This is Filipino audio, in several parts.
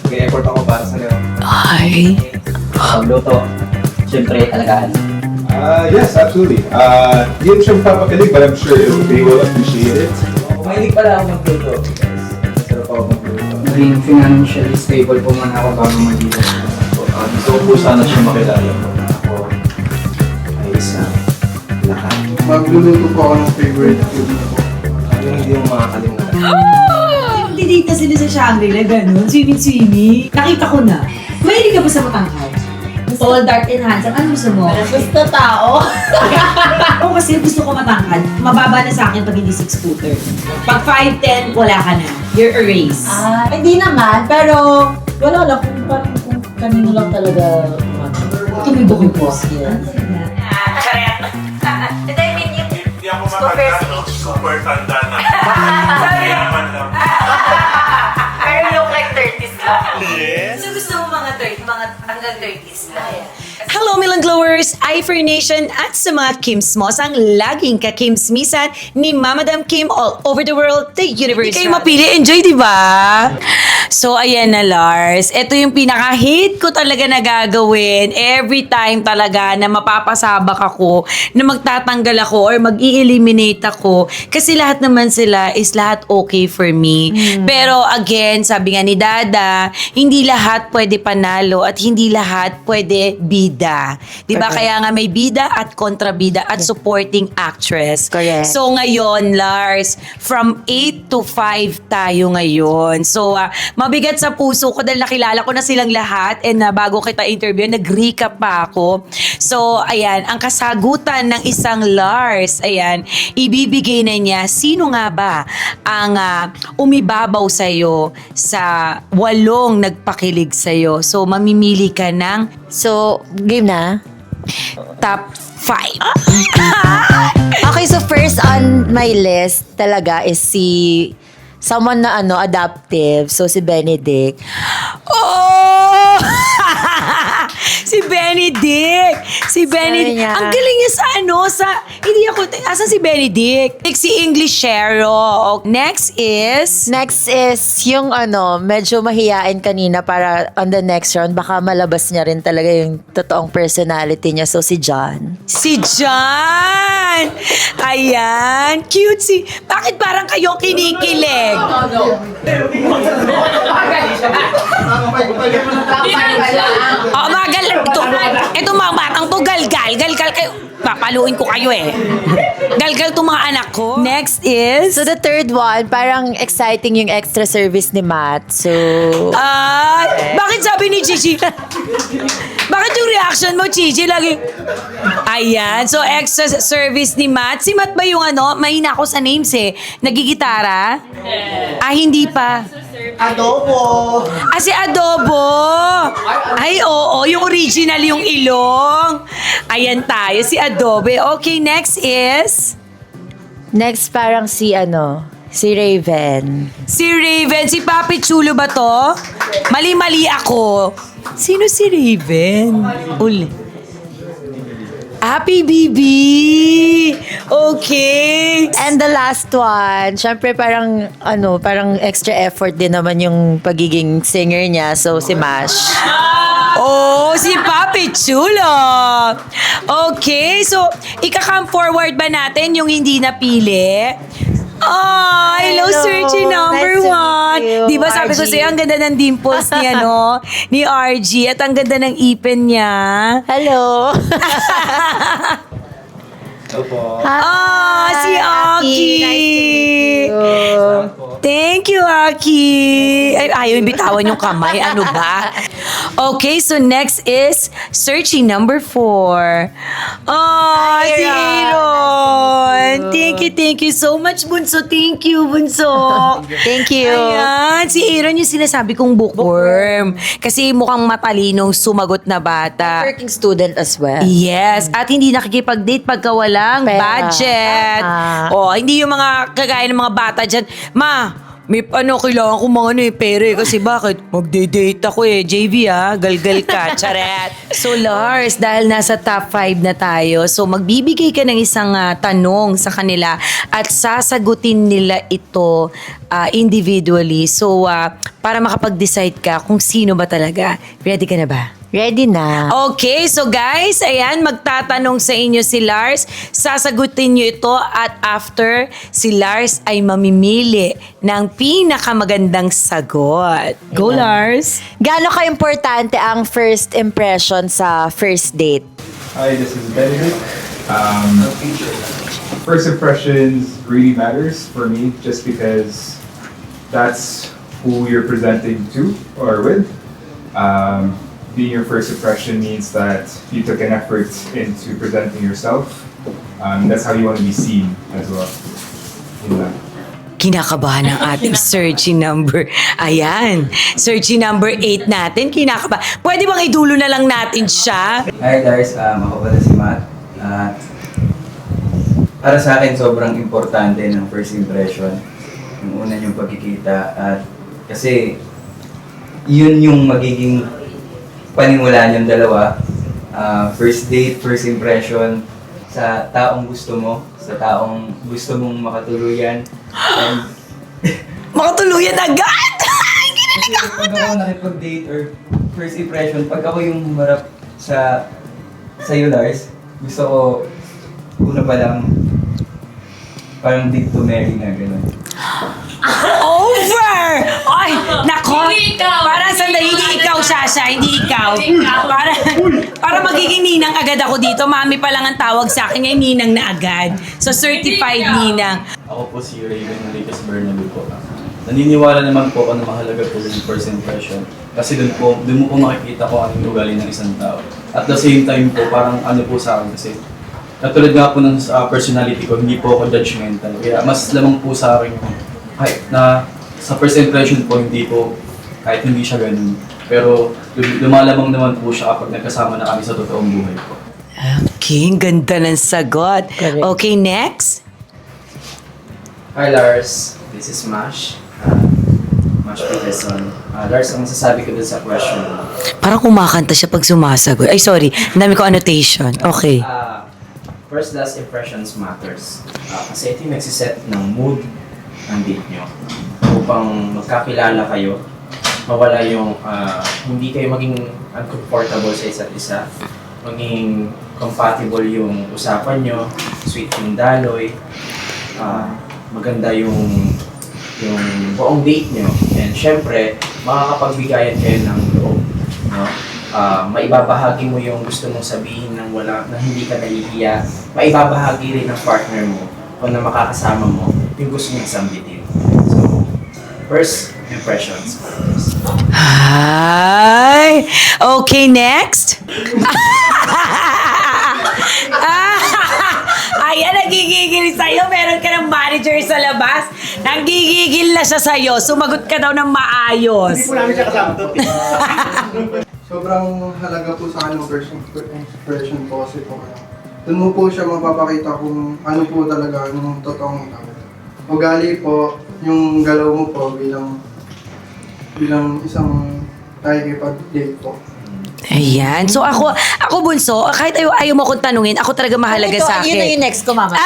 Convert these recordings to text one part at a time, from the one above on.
Mag-effort ako para sa'yo. Ay. Pagluto, siyempre alagaan. Yes, absolutely. Hindi mo siya mapapakilig, but I'm sure they will appreciate it. Mahilig pala ako magluto. Masarap ako magluto. Maging financially stable po muna ako bago mag-iwan. Gusto ko po sana siya makilala mo na ako ay isang lahat. Magluluto po ako ng favorite food niyo po. Yung hindi mo makakalimutan. Didate na sila sa Shangri-La, gano'n. Swimming. Nakita ko na. Mahilig ka ba sa matangkad? Tall, dark, and handsome. Ano gusto mo? Gusto tao. Ako kasi gusto ko matangkad. Mababa na sa akin pag hindi 6-footer. Pag 5'10", wala ka na. You're erased. Hindi naman, pero wala lang kung parang kung kanino lang talaga. Tumibok yung boss. Hindi ako matanda, super tanda na. Hindi naman lang. I look like 30s lang. Yes? So gusto mo mga 30, mga hanggang 30s na. Hello, Milan Glowers! iFur Nation at sa mga Kimsmos, ang laging kakimsmisan ni Mamadam Kim all over the world, the universe. Hindi kayo mapili, enjoy, di ba? So, ayan na, Lars. Ito yung pinaka-hate ko talaga na gagawin every time talaga na mapapasabak ako, na magtatanggal ako or mag-i-eliminate ako. Kasi lahat naman sila is lahat okay for me. Pero again, sabi nga ni Dada, hindi lahat pwede panalo at hindi lahat pwede bida. Di ba? Kaya nga may bida at kontrabida at supporting actress. Correct. So ngayon, Lars, from 8 to 5 tayo ngayon. So mabigat sa puso ko dahil nakilala ko na silang lahat and bago kita interview, nag-recap pa ako. So ayan, ang kasagutan ng isang Lars, ayan, ibibigay na niya sino nga ba ang umibabaw sa'yo sa 8 nagpakilig sa'yo. So mamimili ka ng So, game na? top 5. Okay, so first on my list talaga is si someone na adaptive. So, si Benedict. Oh! Si Benedict! Si Benedict. niya. Ang galing niya hindi ako, asan si Benedict? Si English Shero. Next is, Next is yung medyo mahiyain kanina para on the next round, baka malabas niya rin talaga yung totoong personality niya. So, si John. si John! Ayan, cute Bakit parang kayong kinikilig? Oh, magal. Ito mga batang to, galgal kayo. Papaluin ko kayo eh. Galgal to mga anak ko. Next is... So, the third one, parang exciting yung extra service ni Matt. So, bakit sabi ni Chichi? Bakit yung reaction mo, Chichi? Lagi... Ayan. So, extra service ni Matt. Si Matt ba yung mahina ako sa names eh. Nagigitara? Hindi pa. Adobo. Si Adobo. Ay, oo. Yung original, yung ilong. Ayan tayo. Si Adobe. Okay, next is... next parang si Raven. Si Raven. Si Papi Chulo ba to? Mali-mali ako. Sino si Raven? Uli. Happy Bibi! Okay. And the last one, syempre parang extra effort din naman yung pagiging singer niya. So, si Mash. Oh, si Papi Chulo. Okay, so ika-come forward ba natin yung hindi napili? Oh, hello, Hello. Searchy number Nice to 1. meet you, Di ba sabi ko RG? sa'yo, ang ganda ng dimples ni ni RG at ang ganda ng ipin niya. Hello! Hello po. Si Aki. Nice to meet you. Thank you, Aki. Ay, ayaw yung bitawan yung kamay. Ano ba? Okay, so next is searching number 4. Oh, si Aaron. Thank you so much, Bunso. Thank you, Bunso. Thank you. Ayan, si Aaron yung sinasabi kong bookworm. Kasi mukhang matalinong sumagot na bata. Working student as well. Yes, at hindi nakikipag-date pagka walang Pera. budget. Tama. Hindi yung mga kagaya ng mga bata dyan. Ma, May kailangan ko mga pere. Kasi bakit? Magde-date ako JV galgal ka. Charet. So Lars, dahil nasa top 5 na tayo, so magbibigay ka ng isang tanong sa kanila at sasagutin nila ito individually. So para makapag-decide ka kung sino ba talaga. Ready ka na ba? Ready na. Okay, so guys, ayan, magtatanong sa inyo si Lars. Sasagutin nyo ito at after, si Lars ay mamimili ng pinakamagandang sagot. Go, Lars! Gaano ka-importante ang first impression sa first date? Hi, this is Benedict. First impressions really matters for me just because that's who you're presenting to or with. Being your first impression means that you took an effort into presenting yourself. That's how you want to be seen as well. Yun lang. Kinakabahan ng ating searching number. Ayan, searching number 8 natin. Kinakabahan. Pwede bang idulo na lang natin siya? Hi guys, ako pala si Matt. Para sa akin, sobrang importante ng first impression. Yung una yung pagkikita. At kasi, yun yung magiging panimulaan yung dalawa. First date, first impression sa taong gusto mo, sa taong gusto mong makatuluyan. And Makatuluyan agad! kasi pag ako nakipag-date or first impression, pag ako yung humarap sa'yo, Lars, gusto ko una pa lang parang date to marry na gano'n. Over! Ay, nako! Para sandali, hindi ikaw, Sasha, hindi ikaw. Para magiging ninang agad ako dito. Mami pa lang ang tawag sa akin, ngayon ninang na agad. So, certified ninang. Ako po si Raven Enriquez Bernabeu po. Naniniwala naman po ako na mahalaga po yung first impression. Kasi doon mo po makikita ko anong ugali ng isang tao. At the same time po, parang ano po sa akin kasi katulad nga po ng personality ko, hindi po ako judgmental. Kaya mas lamang po sa akin yung kahit na sa first impression po, hindi po, kahit hindi siya ganun. Pero lumalamang naman po siya kapag nagkasama na kami sa totoong buhay po. Okay, ang ganda ng sagot. Correct. Okay, next. Hi Lars, this is Mash. Mash Peterson. Lars, ang masasabi ko dun sa question. Parang kumakanta siya pag sumasagot. Ay, sorry. Ang dami ko annotation. Okay. First last impressions matters. Kasi ito yung nagsiset ng mood ng date nyo. Upang magkakilala kayo, mawala yung hindi kayo maging uncomfortable sa isa't isa, maging compatible yung usapan nyo, sweet yung daloy, maganda yung buong date nyo, and syempre, makakapagbigayan kayo ng loob. No? Maibabahagi mo yung gusto mong sabihin na hindi ka nahihiya, maibabahagi rin ng partner mo o na makakasama mo yung gusto mong sambitin. So, first impressions. Hi! Okay, next. Ayan, nagigigil sa'yo. Meron ka ng manager sa labas. Nagigigil na siya sa'yo. Sumagot ka daw ng maayos. Sobrang halaga po sa akin ng first impression po kasi po doon mo po siya mapapakita kung ano po talaga yung totoong ikaw. Ugali po, yung galaw mo po bilang isang nakikipag-date po. Ayan. So ako bunso, kahit ayaw mo akong tanungin, ako talaga mahalaga Ito, sa akin. yun na yung next ko, mama.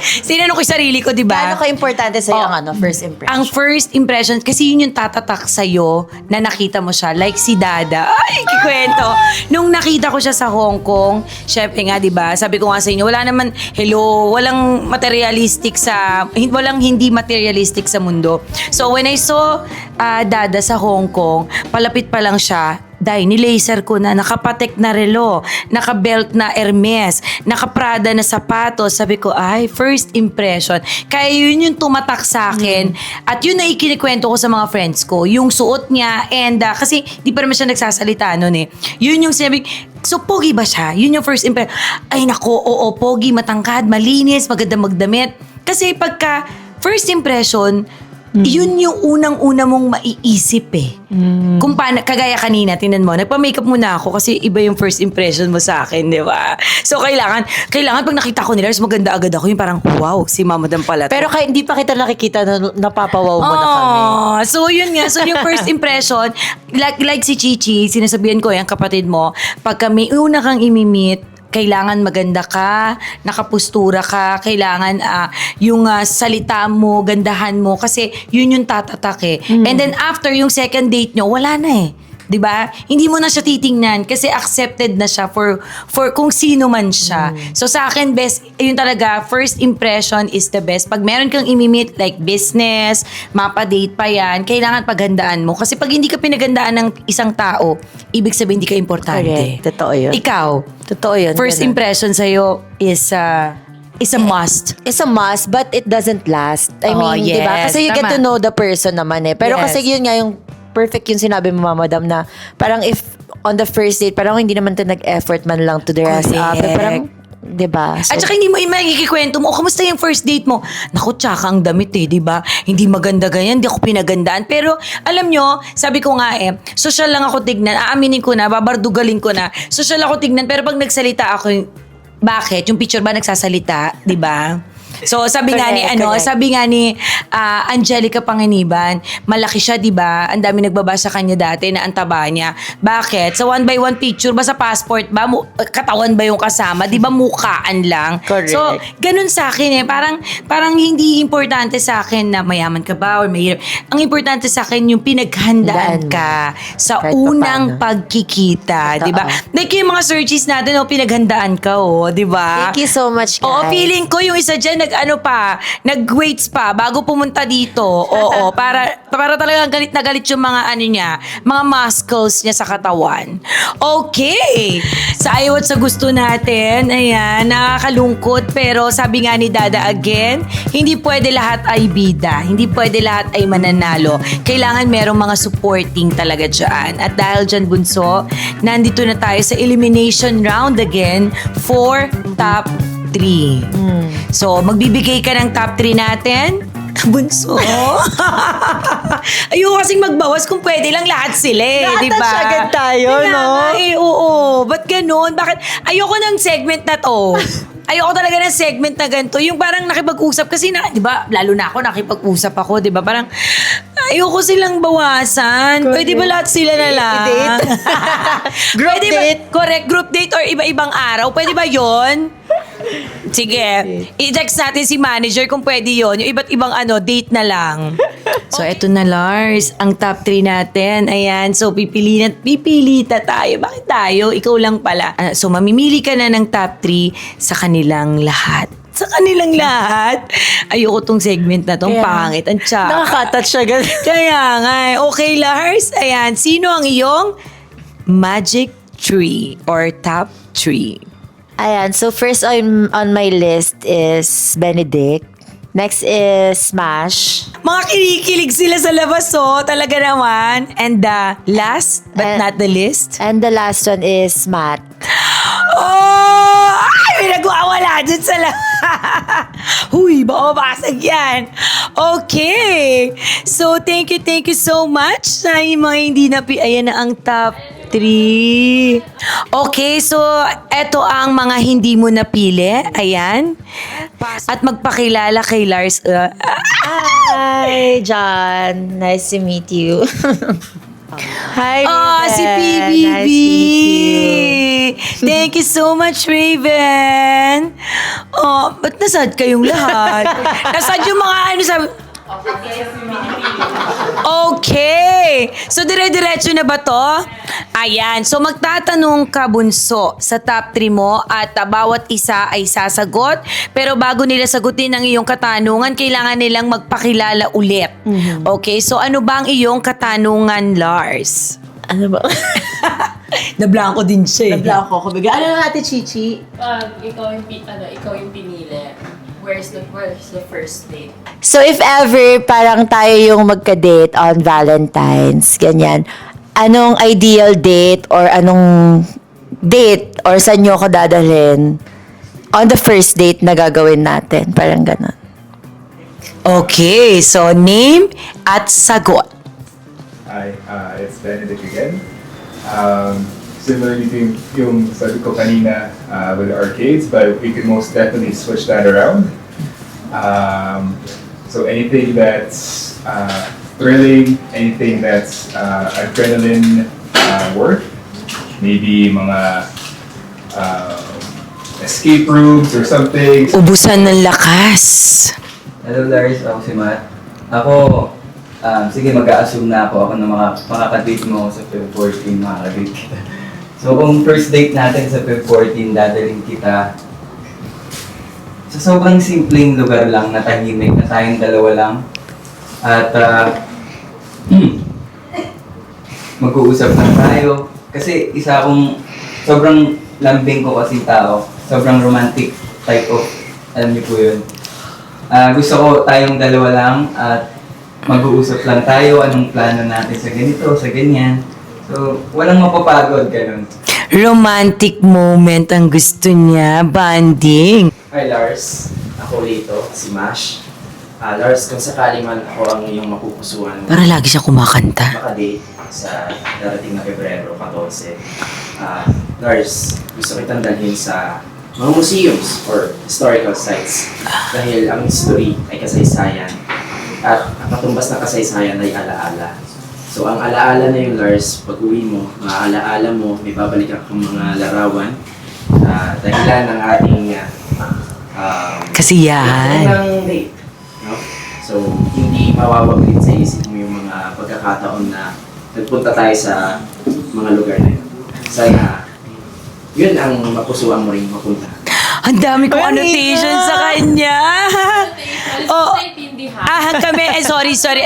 Sinanong ko yung sarili ko, di ba? Gaano ka-importante sa'yo Oh, ang first impression? Ang first impression, kasi yun yung tatatak sa'yo na nakita mo siya. Like si Dada. Ay, kikwento. Nung nakita ko siya sa Hong Kong, syempre nga, di ba? Sabi ko nga sa inyo, walang hindi materialistic sa mundo. So when I saw Dada sa Hong Kong, palapit pa lang siya, nilaser ko na, nakapatek na relo, nakabelt na Hermes, nakaprada na sapatos. Sabi ko, ay, first impression. Kaya yun yung tumatak sa akin. At yun na ikinikwento ko sa mga friends ko. Yung suot niya, and kasi di pa naman siya nagsasalita nun eh. Yun yung sinabi, so pogi ba siya? Yun yung first impression. Ay nako, oo, pogi, matangkad, malinis, maganda magdamit. Kasi pagka first impression, yun yung unang-una mong maiisip eh. Kung paano, kagaya kanina, tinan mo, nagpa-makeup muna ako kasi iba yung first impression mo sa akin, di ba? So, kailangan pag nakita ko nila, maganda agad ako, yung parang, wow, si Mama Dan pala to. Pero hindi pa kita nakikita na napapawaw mo na kami. So, yun nga. So, yung first impression, like si Chichi, sinasabihan ko, yung kapatid mo, pag kami una kang imimit, kailangan maganda ka, nakapustura ka, kailangan yung salita mo, gandahan mo, kasi yun yung tatatak eh. And then after yung second date nyo, wala na eh. 'Di ba? Hindi mo na siya titingnan kasi accepted na siya for kung sino man siya. So sa akin, best, yun talaga, first impression is the best. Pag meron kang imimit like business, mapa-date pa yan, kailangan paghandaan mo. Kasi pag hindi ka pinaghandaan ng isang tao, ibig sabihin hindi ka importante. Correct. Totoo yun. Ikaw, Totoo yun. first ganun. impression sa'yo is a must. It's a must, but it doesn't last. I Oh, mean, di ba? yes, Kasi you get tama. to know the person naman eh. Pero Yes. kasi yun nga yung perfect yung sinabi mo, Mama Dam, na parang if on the first date, parang hindi naman to nag-effort man lang to dress up. Correct. Parang, di ba? So, At saka hindi mo makikikwento mo, kamusta yung first date mo? Naku, tsaka ang damit eh, di ba? Hindi maganda ganyan, hindi ako pinagandaan. Pero alam nyo, sabi ko nga social lang ako tignan, aaminin ko na, babardugalin ko na, social ako tignan, pero pag nagsalita ako, bakit? Yung picture ba nagsasalita, di ba? So sabi nga ni Correct. sabi nga ni Angelica Panganiban, malaki siya, 'di ba? Ang dami nagbabasa kanya dati na ang taba niya. Bakit? Sa 1x1 picture ba sa passport ba katawan ba yung kasama? 'Di ba mukhaan lang? Correct. So, ganun sa akin parang hindi importante sa akin na mayaman ka ba or mahirap. Ang importante sa akin yung pinaghandaan Handaan mo. ka sa Kahit unang papaano. pagkikita, 'di ba? Totoo. Like yung mga searches natin, pinaghandaan ka, 'di ba? thank you so much, guys. Oo, feeling ko yung isa dyan nag-weights pa bago pumunta dito. Oo, para talagang galit na galit yung mga mga muscles niya sa katawan. Okay. Sa ayaw at sa gusto natin, ayan, nakakalungkot, pero sabi nga ni Dada again, hindi pwede lahat ay bida. Hindi pwede lahat ay mananalo. Kailangan merong mga supporting talaga dyan. At dahil dyan, Bunso, nandito na tayo sa elimination round again for top 3. So, magbibigay ka ng top 3 natin. Bunso. Ayoko kasing magbawas kung pwede lang lahat sila di ba? Na-attach agad tayo, Kaya no? nga oo. Ba't ganun? Bakit? Ayoko ng segment na to. Ayoko talaga ng segment na ganito. Yung parang nakipag-usap kasi di ba, lalo na ako nakipag-usap ako, di ba? Parang ayoko silang bawasan. Pwede ba lahat sila na lang? I-date. Group Pwede date. Correct, group date or iba-ibang araw. Pwede ba yon? Sige, i-text natin si manager kung pwede yon. Yung iba't ibang date na lang. So, eto na, Lars. Ang top 3 natin. Ayan. So, pipilita tayo. Bakit tayo? Ikaw lang pala. So, mamimili ka na ng top 3 sa kanilang lahat. Sa kanilang lahat. Ayoko tong segment na tong Kaya, pangit. Ang tsaka. Nakaka-touch agad. Kaya nga. Okay, Lars. Ayan. Sino ang iyong magic 3 or top 3? Ayan, so first on my list is Benedict. Next is Smash. Mga kinikilig sila sa labas, talaga naman. And the last but not the least. And the last one is Matt. Oh! Ay, may nagwawala dyan sa Huy, baka mabasag yan. Okay. So, thank you so much sa mga hindi ayan na ang top 3. Okay, so eto ang mga hindi mo napili. Ayan. At magpakilala kay Lars. Hi, John. Nice to meet you. Hi, Raven. Si PBB. Nice to meet you. Thank you so much, Raven. Ba't nasad kayong lahat? Nasad yung mga sabi... Okay. So, dire-diretso na ba to? Ayan. So, magtatanong ka, Bunso, sa top 3 mo at bawat isa ay sasagot. Pero bago nila sagutin ang iyong katanungan, kailangan nilang magpakilala ulit. Okay? So, ano ba ang iyong katanungan, Lars? Ano ba? Nablangko din siya Nablako ko. Bigla. Ano na natin, Chichi? Ikaw yung pinili. Where's the first date? So if ever parang tayo yung magka-date on Valentine's, ganyan, anong ideal date or anong date or saan nyo ako dadalhin on the first date na gagawin natin? Parang ganon. Okay, so name at sagot. Hi, it's Benedict again. Similarly to yung sabi ko kanina with the arcades, but we can most definitely switch that around. So anything that's thrilling, anything that's adrenaline worth, maybe mga escape rooms or something. Ubusan ng lakas. Hello Lars, ako si Matt. Ako, sige mag-a-assume na ako na makakadate mo ako sa Feb 14, makakadate kita. So kung first date natin sa Feb 14, dadaling kita sa sobrang simpleng lugar lang na tahimik, na tayong dalawa lang. At mag-uusap lang tayo. Kasi isa akong sobrang lambing ko kasing tao. Sobrang romantic type of, alam niyo po yun. Gusto ko tayong dalawa lang at mag-uusap lang tayo anong plano natin sa ganito, sa ganyan. So, walang mapapagod, ganun. Romantic moment ang gusto niya, bonding. Hi Lars, ako Lito, si Mash. Lars, kung sakali man ako ang iyong mapupusuan, Para lagi siya kumakanta. makadate sa darating na Pebrero 14. Lars, gusto kitang dalhin sa mga museums or historical sites dahil ang history ay kasaysayan at ang katumbas ng kasaysayan ay alaala. So ang alaala na yung Lars, pag uwi mo, maaalaala mo, may babalik kang mga larawan dahilan ng ating Kasiyahan. ng date. No? So hindi mawawaglit sa isip mo yung mga pagkakataon na nagpunta tayo sa mga lugar na yun. Sana yun ang mapusuan mo rin mapunta. Ang dami kong annotation sa kanya. Oh, Naintindihan. kami, sorry.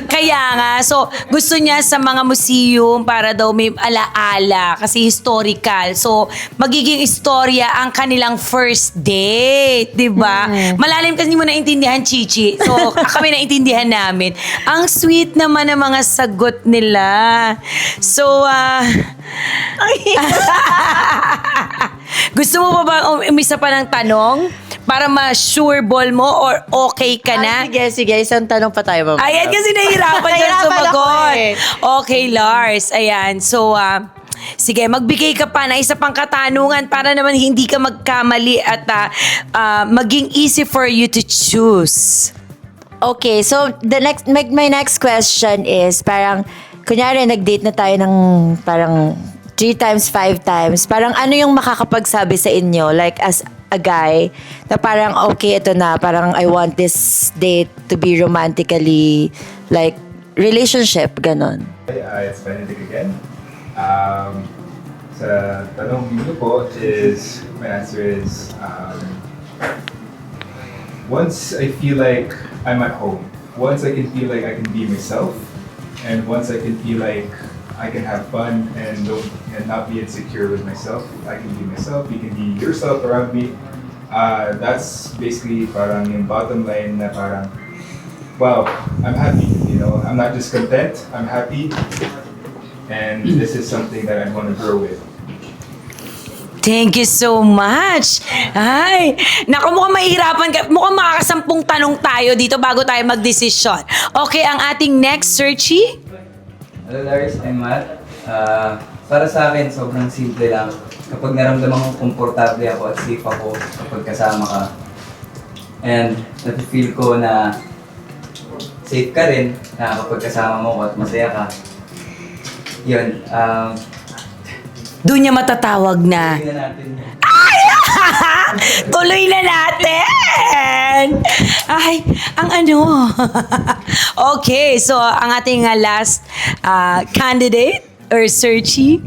Kaya nga, so gusto niya sa mga museum para daw may alaala kasi historical. So magiging istorya ang kanilang first date, 'di ba? Malalim kasi hindi mo naintindihan, Chichi. So kami naintindihan namin. Ang sweet naman ng mga sagot nila. So gusto mo pa ba umisa pa ng tanong? Para ma-sure ball mo or okay ka na? Sige. Isang tanong pa tayo, ma'am. Ayan kasi nahihirapan ka Nahihirapan sumagot. ako eh. Okay, Lars. Ayan. So, sige, magbigay ka pa na isa pang katanungan para naman hindi ka magkamali at maging easy for you to choose. Okay, so my next question is parang kunyari nag-date na tayo ng parang 3 times, 5 times. Parang ano yung makakapagsabi sa inyo like as a guy na parang okay, ito na, parang I want this date to be romantically like relationship, ganon. It's Benedict again. Sa tanong niyo po is, my answer is, once I feel like I'm at home, once I can feel like I can be myself, and once I can feel like I can have fun and not be insecure with myself, I can be myself, you can be yourself around me. That's basically parang yung bottom line na parang, wow, I'm happy, you know, I'm not just content, I'm happy, and this is something that I'm gonna grow with. Thank you so much. Ay, naku, mukhang mahihirapan ka. Mukhang makakasampung tanong tayo dito bago tayo magdesisyon. Okay, ang ating next searchy? Hello Lars, I'm Matt. Para sa akin, sobrang simple lang. Kapag naramdaman ko komportable ako at safe ako kapag kasama ka. And nafe-feel ko na safe ka rin na kapag kasama mo ko at masaya ka. Yun, Doon niya matatawag na. tingnan natin yun. Tuloy na natin! Ay, ang ano. Okay, so ang ating last candidate or searchy.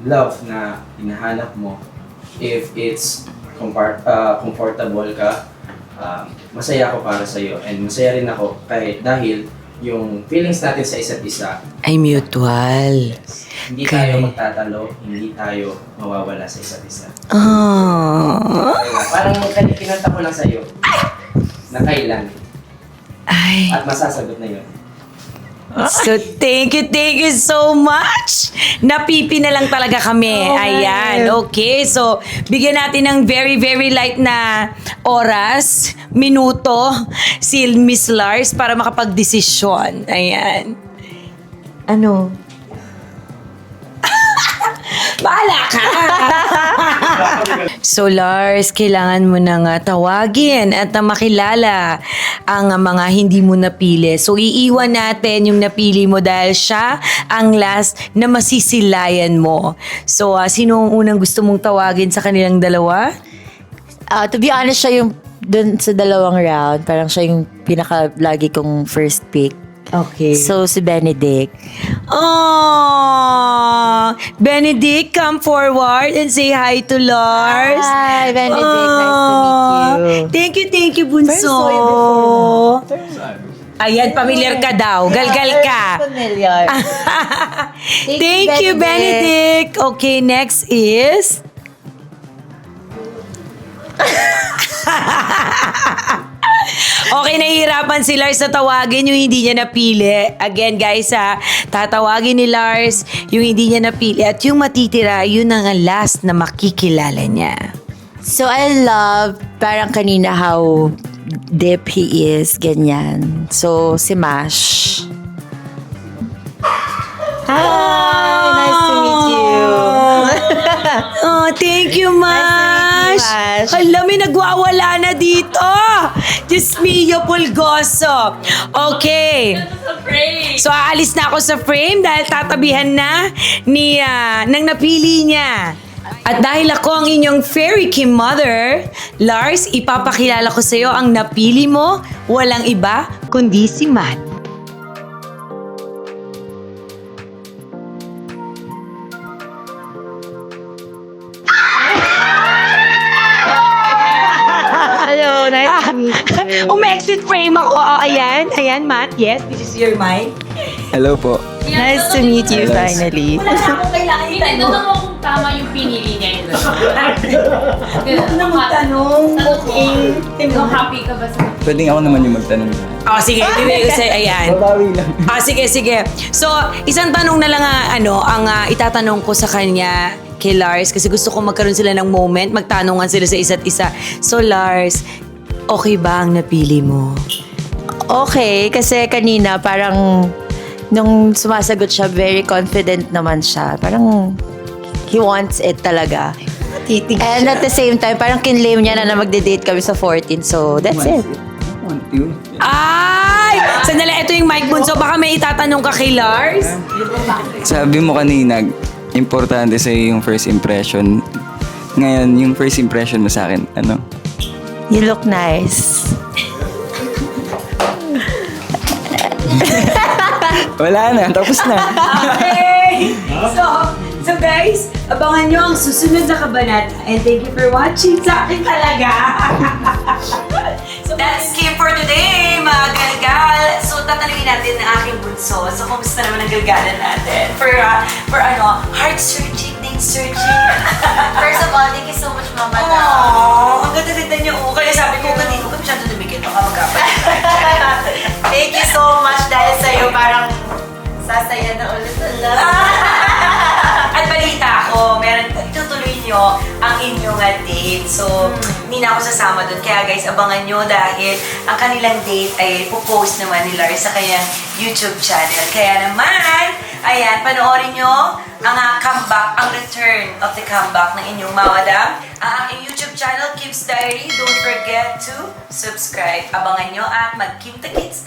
Love na hinahanap mo, if it's comfortable ka, masaya ako para sa'yo and masaya rin ako kahit dahil yung feelings natin sa isa't isa, Ay, mutual. hindi tayo magtatalo, hindi tayo mawawala sa isa't isa. Oh. Parang kinanta ko lang sa'yo na kailan Ay. at masasagot na yun. So, thank you so much. Napipi na lang talaga kami. Ayan, okay. So, bigyan natin ng very, very light na oras, minuto, si Miss Lars para makapag-desisyon. Ayan. Ano? Bahala ka! So Lars, kailangan mo nang tawagin at makilala ang mga hindi mo napili. So iiwan natin yung napili mo dahil siya ang last na masisilayan mo. So sino ang unang gusto mong tawagin sa kanilang dalawa? To be honest, siya yung dun sa dalawang round. Parang siya yung pinaka-lagi kong first pick. Okay. So, si Benedict. Oh, Benedict, come forward and say hi to Lars. Hi, Benedict. Nice to meet you. Thank you, Bunso. Ayan, familiar ka daw. Galgal ka. Familiar. Thank you, Benedict. Okay, next is... Okay, nahihirapan si Lars na tawagin yung hindi niya napili. Again, guys, tatawagin ni Lars yung hindi niya napili at yung matitira, yun ang last na makikilala niya. So, I love parang kanina how deep he is. Ganyan. So, si Mash. Hi! Nice to meet you. Oh, thank you, Mash. Mash. Hala, may nagwawala na dito. Diyos mio, pulgoso. Okay. So, aalis na ako sa frame dahil tatabihan na ng napili niya. At dahil ako ang inyong fairy Kim mother, Lars, ipapakilala ko sa iyo ang napili mo, walang iba kundi si Matt. Hello, nice to meet you. Exit frame ako. Oh, ayan, Matt. Yes, this is your mic. Hello po. Nice to meet you finally. Wala na akong kailangan itanong mo kung tama yung pinili niya yun. Huwag na magtanong. Okay. So, happy ka ba sa... Pwedeng ako naman yung magtanong. Oh, sige. Bibigay ko sa'yo. Ayan. Babawi lang. Sige. So, isang tanong na lang ang itatanong ko sa kanya kay Lars kasi gusto ko magkaroon sila ng moment, magtanungan sila sa isa't isa. So, Lars, okay ba ang napili mo? Okay, kasi kanina parang nung sumasagot siya, very confident naman siya. Parang he wants it talaga. Titig And at the same time, parang kinlame niya na magde-date kami sa 14. So, that's it. Want you? Ay! Sandali, ito yung mic bunso. Baka may itatanong ka kay Lars? Sabi mo kanina, importante sa'yo yung first impression. Ngayon, yung first impression mo sa akin, ano? You look nice. Wala na, tapos na. Okay! So guys, abangan nyo ang susunod na kabanata. And thank you for watching sa akin talaga. So that's Kim for today, mga galgal. So tatanungin natin ang aking bunso. So kumusta naman ang galgalan natin? For heart searching, date searching. First of all, thank you so much, Mama. Aww, ang ganda-ganda niyo. Kaya sabi ko, kanina ko masyado lumikit. Baka magkapalit. Thank you so much dahil sa'yo parang sasaya na ulit At balita ko, itutuloy nyo ang inyong date. So, hindi na ako sasama dun. Kaya guys, abangan nyo dahil ang kanilang date ay pupost naman ni Lars sa kanyang YouTube channel. Kaya naman, ayan, panoorin nyo ang comeback, ang return of the comeback ng inyong mamadam. Ang aking YouTube channel, Kim's Diary. Don't forget to subscribe. Abangan nyo at mag-Kim the Kids